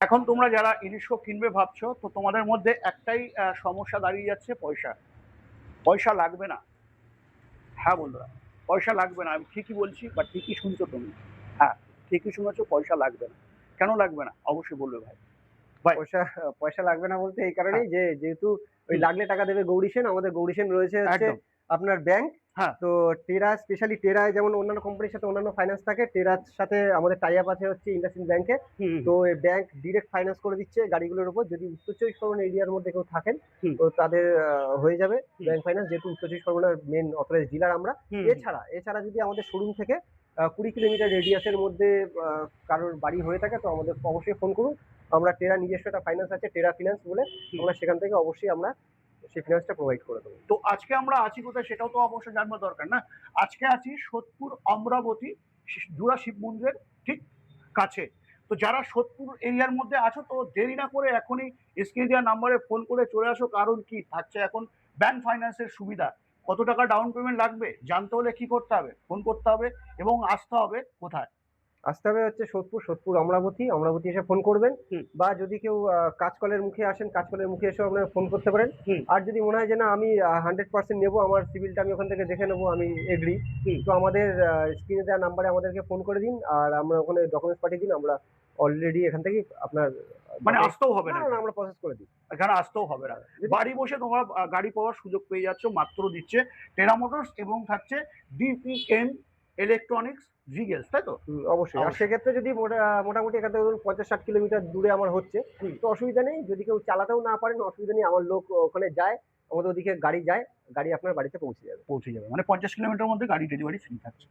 এখন তোমরা যারা ইলিশো কিনবে ভাবছো, তো তোমাদের মধ্যে একটাই সমস্যা দাঁড়িয়ে যাচ্ছে, পয়সা। পয়সা লাগবে না। হ্যাঁ বন্ধুরা, পয়সা লাগবে না, আমি ঠিকই বলছি বা ঠিকই শুনছো তুমি। হ্যাঁ, ঠিকই শুনেছো, পয়সা লাগবে না। কেন লাগবে না অবশ্যই বলবে ভাই। ভাই। পয়সা পয়সা লাগবে না বলতে এই হ্যাঁ। কারণেই যে যেহেতু ওই হুম। লাগলে টাকা দেবে গৌরী সেন, আমাদের গৌরী সেন রয়েছে হচ্ছে একদম। আপনার ব্যাংক। হ্যাঁ। তো টেরা স্পেশালি টেরায় যেমন অন্যান্য কোম্পানির সাথে অন্যান্য ফাইন্যান্স থাকে, টেরার সাথে আমাদের টাই আপ আছে হচ্ছে ইন্ডাসইন্ড ব্যাংকে। হুম হুম তো এই ব্যাংক ডিরেক্ট ফাইন্যান্স করে দিচ্ছে গাড়িগুলোর উপর। যদি উত্তর চব্বিশ পরগনা এরিয়ার মধ্যে কেউ থাকেন হুম তো তাদের হয়ে যাবে হুম ব্যাংক ফাইন্যান্স, যেহেতু উত্তর চব্বিশ পরগনার মেন অথরাইজ ডিলার আমরা। হুম হুম। এছাড়া যদি আমাদের শোরুম থেকে 20 কিলোমিটার রেডিয়াসের মধ্যে কারোর বাড়ি হয়ে থাকে তো আমাদের অবশ্যই ফোন করুন। আমরা টেরা নিজস্ব একটা ফাইন্যান্স আছে টেরা ফিন্যান্স বলে, হুম। আমরা সেখান থেকে অবশ্যই আমরা সেই ফিন্যান্সটা প্রোভাইড করে দেবো। তো আজকে আমরা আছি কোথায় সেটাও তো অবশ্যই জানবার দরকার না। আজকে আছি সোদপুর অমরাবতী জুড়া শিব মন্দিরের ঠিক কাছে। তো যারা সোদপুর এরিয়ার মধ্যে আছো, তো দেরি না করে এখনই স্ক্রিনে দেওয়া নাম্বারে ফোন করে চলে আসো। কারণ কি থাকছে এখন ব্যাংক ফাইন্যান্সের সুবিধা। কত টাকা ডাউন পেমেন্ট লাগবে জানতে হলে কি করতে হবে, ফোন করতে হবে এবং আসতে হবে কোথায়। আসতে হবে হচ্ছে সোদপুর অমরাবতী এসে ফোন করবেন। হুম বা যদি কেউ কাঁচকলের মুখে আসেন, কাঁচকলের মুখে এসেও আপনারা ফোন করতে পারেন। হুম আর যদি মনে হয় যে না আমি 100% নেবো, আমার সিভিলটা আমি ওখান থেকে দেখে নেবো, আমি এগ্রি, হুম। তো আমাদের স্ক্রিনে দেওয়া নাম্বারে আমাদেরকে ফোন করে দিন আর আমরা ওখানে ডকুমেন্টস পাঠিয়ে দিন, আমরা অলরেডি এখান থেকে আপনার মানে ডকুমেন্টস, আসতেও হবে না না না না, এখানে। আমরা প্রসেস করে দিই। এখানে আসতেও হবে না। যদি বাড়ি বসে তোমরা গাড়ি পাওয়ার সুযোগ পেয়ে যাচ্ছ, মাত্র দিচ্ছে টেরা মোটরস এবং থাকছে ডিপিএম ইলেকট্রনিক্স ভিগেলস, তাই তো? অবশ্যই। আর অবশ্যই। সেক্ষেত্রে যদি মোটামুটি এখান থেকে ধরুন 50-60 কিলোমিটার দূরে আমার হচ্ছে, হুম। তো অসুবিধা নেই। যদি কেউ চালাতেও না পারেন অসুবিধা নেই, আমার লোক ওখানে যায়, আমাদের ওদিকে গাড়ি যায়, গাড়ি আপনার বাড়িতে পৌঁছে যাবে। পৌঁছে যাবে মানে 50 কিলোমিটার মধ্যে গাড়ি ডেলিভারি ফ্রি থাকছে।